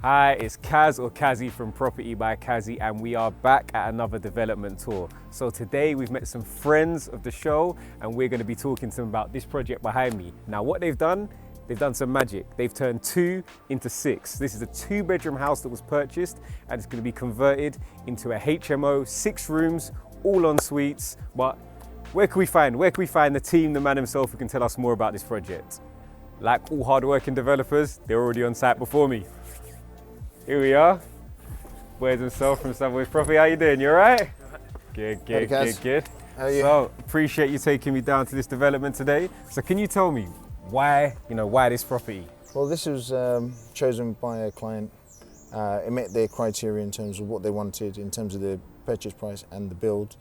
Hi, it's Kaz or Kazi from Property by Kazi, and we are back at another development tour. So today we've met some friends of the show and we're going to be talking to them about this project behind me. Now what they've done some magic. They've turned 2 into 6. This is a 2-bedroom house that was purchased and it's going to be converted into a HMO, 6 rooms, all en suites. But where can we find the team, the man himself, who can tell us more about this project? Like all hard-working developers, they're already on site before me. Here we are, boys himself from Savoys Properties. How you doing? You all right? Good. How are you? So, appreciate you taking me down to this development today. So can you tell me why this property? Well, this was chosen by a client. It met their criteria in terms of what they wanted, in terms of the purchase price and the build.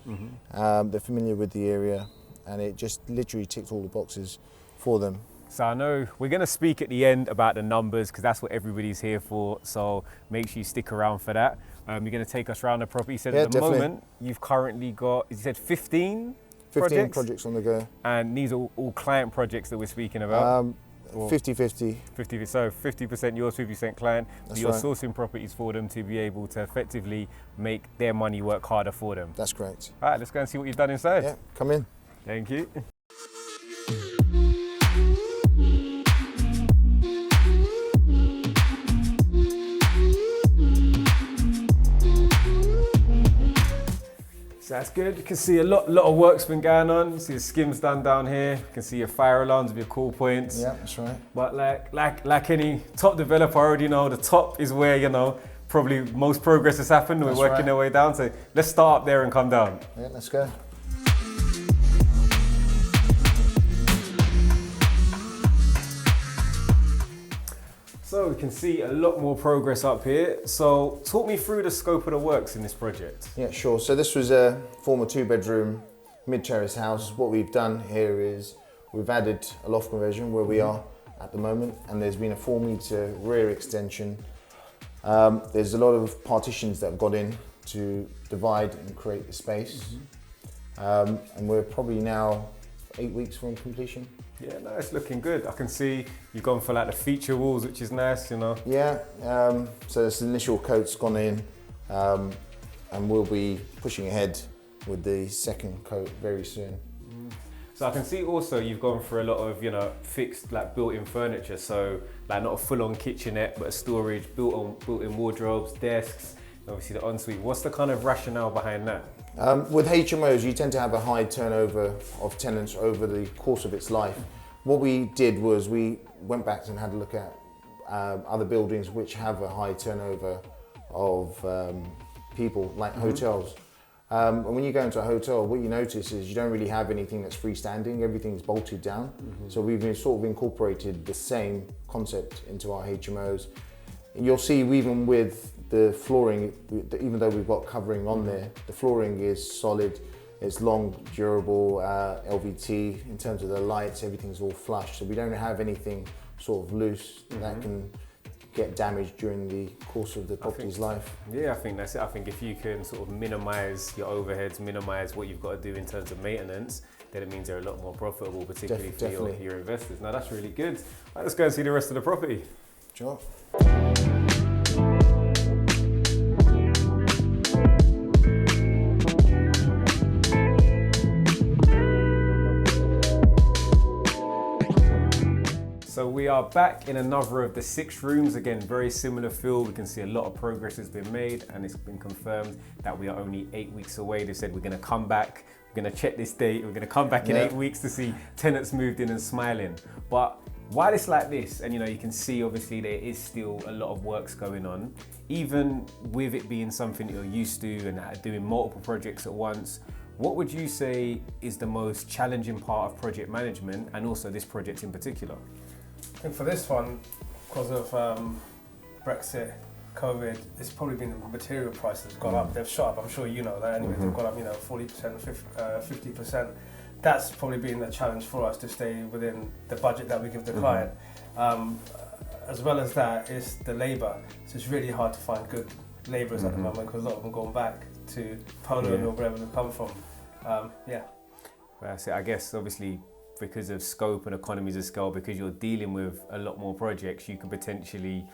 They're familiar with the area and it just literally ticked all the boxes for them. So I know we're going to speak at the end about the numbers because that's what everybody's here for. So make sure you stick around for that. You're going to take us around the property. You said at the moment you've currently got, you said 15 projects on the go. And these are all client projects that we're speaking about? 50-50. 50, so 50% yours, 50% client. That's you're right. sourcing properties for them to be able to effectively make their money work harder for them. That's correct. All right, let's go and see what you've done inside. Yeah, come in. Thank you. So that's good. You can see a lot of work's been going on. You see the skims done down here. You can see your fire alarms with your call points. Yeah, that's right. But like any top developer, I already know the top is where, probably most progress has happened. We're working our way down. So let's start up there and come down. Yeah, let's go. So we can see a lot more progress up here. So talk me through the scope of the works in this project. Yeah, sure. So this was a former 2-bedroom mid-terrace house. What we've done here is we've added a loft conversion where we are at the moment, and there's been a 4-metre rear extension. There's a lot of partitions that have got in to divide and create the space. And we're probably now 8 weeks from completion. Yeah, no, it's looking good. I can see you've gone for like the feature walls, which is nice, Yeah, so this initial coat's gone in, and we'll be pushing ahead with the second coat very soon. So I can see also you've gone for a lot of, fixed like built-in furniture. So like not a full-on kitchenette, but a storage, built-in wardrobes, desks, obviously the ensuite. What's the kind of rationale behind that? With HMOs, you tend to have a high turnover of tenants over the course of its life. What we did was we went back and had a look at other buildings which have a high turnover of people, like hotels. And when you go into a hotel, what you notice is you don't really have anything that's freestanding, everything's bolted down. So we've sort of incorporated the same concept into our HMOs. And you'll see even with the flooring, even though we've got covering on there, the flooring is solid, it's long, durable, LVT. In terms of the lights, everything's all flush. So we don't have anything sort of loose that can get damaged during the course of the property's life. Yeah, I think that's it. I think if you can sort of minimise your overheads, minimise what you've got to do in terms of maintenance, then it means they're a lot more profitable, particularly for your investors. Now that's really good. Right, let's go and see the rest of the property. Sure. So we are back in another of the 6 rooms. Again, very similar feel. We can see a lot of progress has been made and it's been confirmed that we are only 8 weeks away. They said we're going to come back, we're going to check this date, we're going to come back in 8 weeks to see tenants moved in and smiling. But while it's like this, and you can see obviously there is still a lot of works going on, even with it being something that you're used to and doing multiple projects at once, what would you say is the most challenging part of project management and also this project in particular? I think for this one, because of Brexit, COVID, it's probably been the material prices gone up. They've shot up. I'm sure you know that anyway. They've gone up, 40%, 50%. That's probably been the challenge for us to stay within the budget that we give the client. As well as that, it's the labour. So it's really hard to find good labourers at the moment because a lot of them going back to Poland or wherever they've come from. Well, that's it. I guess obviously because of scope and economies of scale, because you're dealing with a lot more projects, you can potentially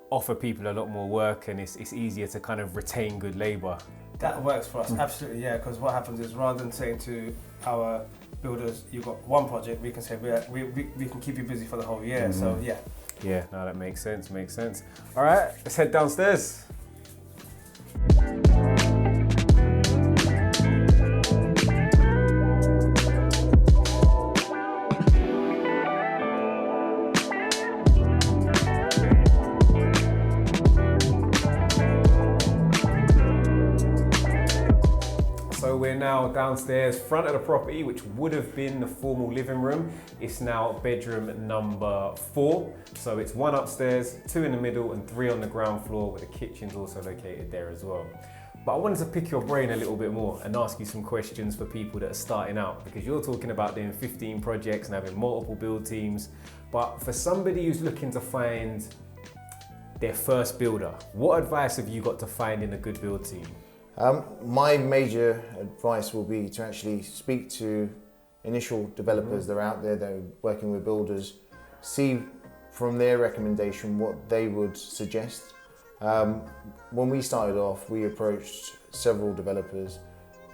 offer people a lot more work, and it's easier to kind of retain good labour. That works for us, absolutely, yeah, because what happens is rather than saying to our builders, you've got one project, we can say we can keep you busy for the whole year, so yeah. Yeah, no, that makes sense. All right, let's head downstairs. So we're now downstairs, front of the property, which would have been the formal living room. It's now bedroom number 4. So it's 1 upstairs, 2 in the middle, and 3 on the ground floor, where the kitchen's also located there as well. But I wanted to pick your brain a little bit more and ask you some questions for people that are starting out, because you're talking about doing 15 projects and having multiple build teams. But for somebody who's looking to find their first builder, what advice have you got to finding a good build team? My major advice will be to actually speak to initial developers that are out there that are working with builders, see from their recommendation what they would suggest. When we started off, we approached several developers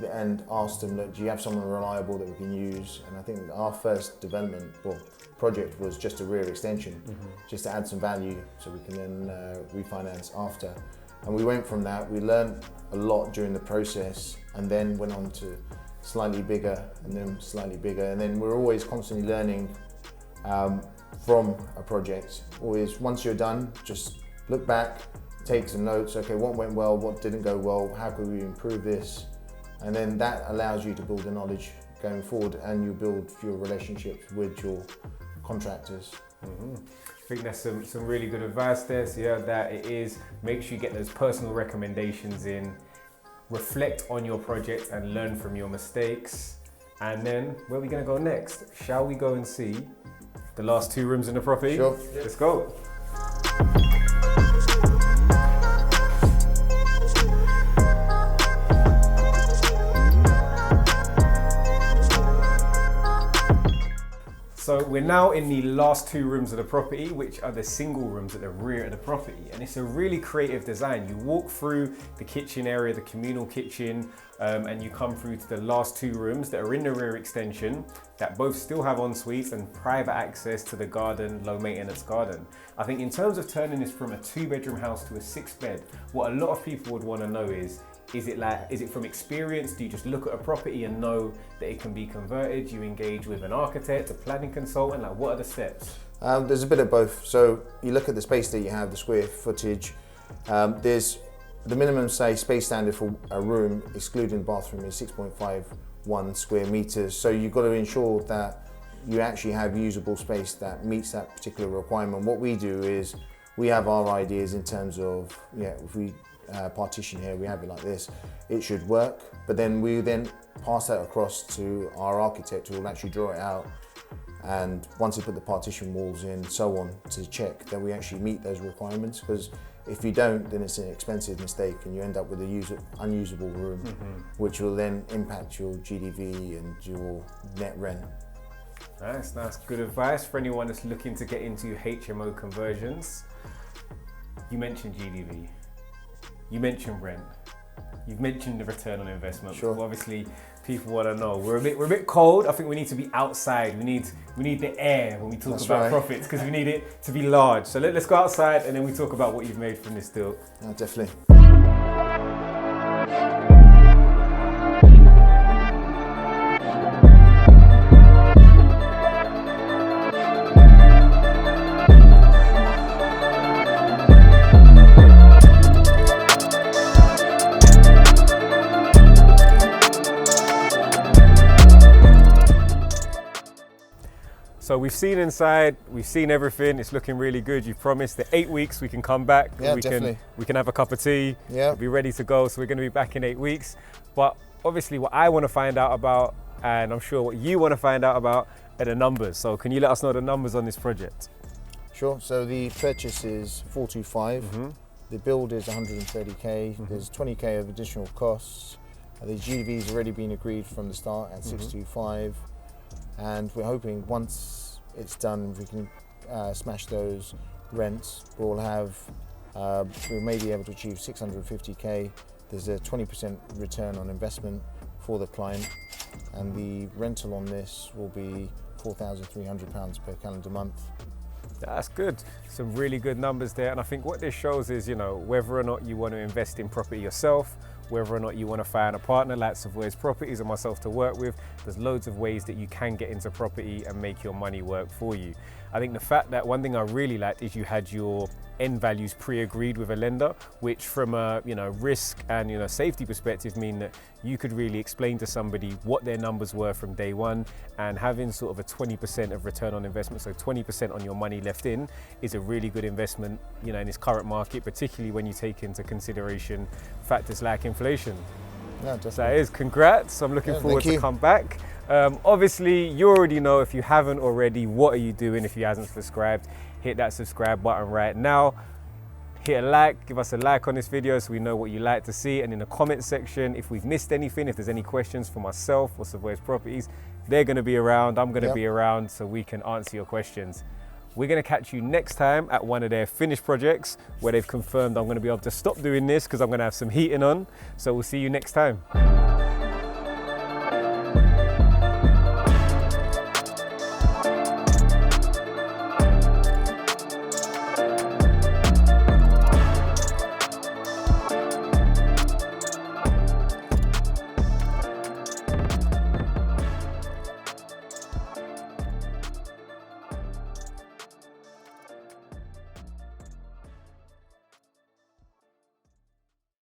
and asked them, look, do you have someone reliable that we can use? And I think our first development project was just a rear extension, just to add some value so we can then refinance after. And we went from that, we learned a lot during the process, and then went on to slightly bigger and then slightly bigger. And then we're always constantly learning from a project. Always, once you're done, just look back, take some notes. Okay, what went well, what didn't go well, how could we improve this? And then that allows you to build the knowledge going forward, and you build your relationships with your contractors. I think that's some really good advice there. So yeah, that it is, make sure you get those personal recommendations in, reflect on your project and learn from your mistakes. And then where are we gonna go next? Shall we go and see the last 2 rooms in the property? Sure. Let's go. So we're now in the last 2 rooms of the property, which are the single rooms at the rear of the property. And it's a really creative design. You walk through the kitchen area, the communal kitchen, and you come through to the last 2 rooms that are in the rear extension that both still have ensuites and private access to the garden, low maintenance garden. I think in terms of turning this from a 2-bedroom house to a 6-bed, what a lot of people would want to know is it from experience? Do you just look at a property and know that it can be converted? Do you engage with an architect, a planning consultant? Like, what are the steps? There's a bit of both. So you look at the space that you have, the square footage. There's the minimum space standard for a room, excluding the bathroom, is 6.51 square meters. So you've got to ensure that you actually have usable space that meets that particular requirement. What we do is we have our ideas in terms of, if we partition here, we have it like this, it should work, but then we pass that across to our architect who will actually draw it out, and once they put the partition walls in, so on, to check that we actually meet those requirements, because if you don't, then it's an expensive mistake and you end up with a unusable room, which will then impact your GDV and your net rent. Nice, good advice for anyone that's looking to get into HMO conversions. You mentioned GDV. You mentioned rent. You've mentioned the return on investment. Sure. Well, obviously, people want to know. We're a bit cold. I think we need to be outside. We need the air when we talk about profits, because we need it to be large. So let's go outside and then we talk about what you've made from this deal. Definitely. So we've seen inside, we've seen everything. It's looking really good. You've promised that 8 weeks we can come back. Yeah, we definitely. we can have a cup of tea. Yeah. Be ready to go. So we're going to be back in 8 weeks. But obviously, what I want to find out about, and I'm sure what you want to find out about, are the numbers. So can you let us know the numbers on this project? Sure. So the purchase is 425. The build is 130k. There's 20k of additional costs. The GDV's already been agreed from the start at 625. And we're hoping once it's done, we can smash those rents. We'll have We may be able to achieve 650k. There's a 20% return on investment for the client, and the rental on this will be £4,300 per calendar month. That's good. Some really good numbers there. And I think what this shows is, you know, whether or not you want to invest in property yourself, whether or not you want to find a partner like Savoys Properties and myself to work with, there's loads of ways that you can get into property and make your money work for you. I think the fact that one thing I really liked is you had your end values pre-agreed with a lender, which from a risk and safety perspective mean that you could really explain to somebody what their numbers were from day one, and having sort of a 20% of return on investment, so 20% on your money left in, is a really good investment in this current market, particularly when you take into consideration factors like inflation. Yeah, definitely. So that is congrats. I'm looking forward to come back. Obviously, you already know, if you haven't already, what are you doing if you haven't subscribed? Hit that subscribe button right now. Hit a like, give us a like on this video so we know what you like to see. And in the comment section, if we've missed anything, if there's any questions for myself or Savoys Properties, they're going to be around, I'm going to be around, so we can answer your questions. We're going to catch you next time at one of their finished projects where they've confirmed I'm going to be able to stop doing this because I'm going to have some heating on. So we'll see you next time.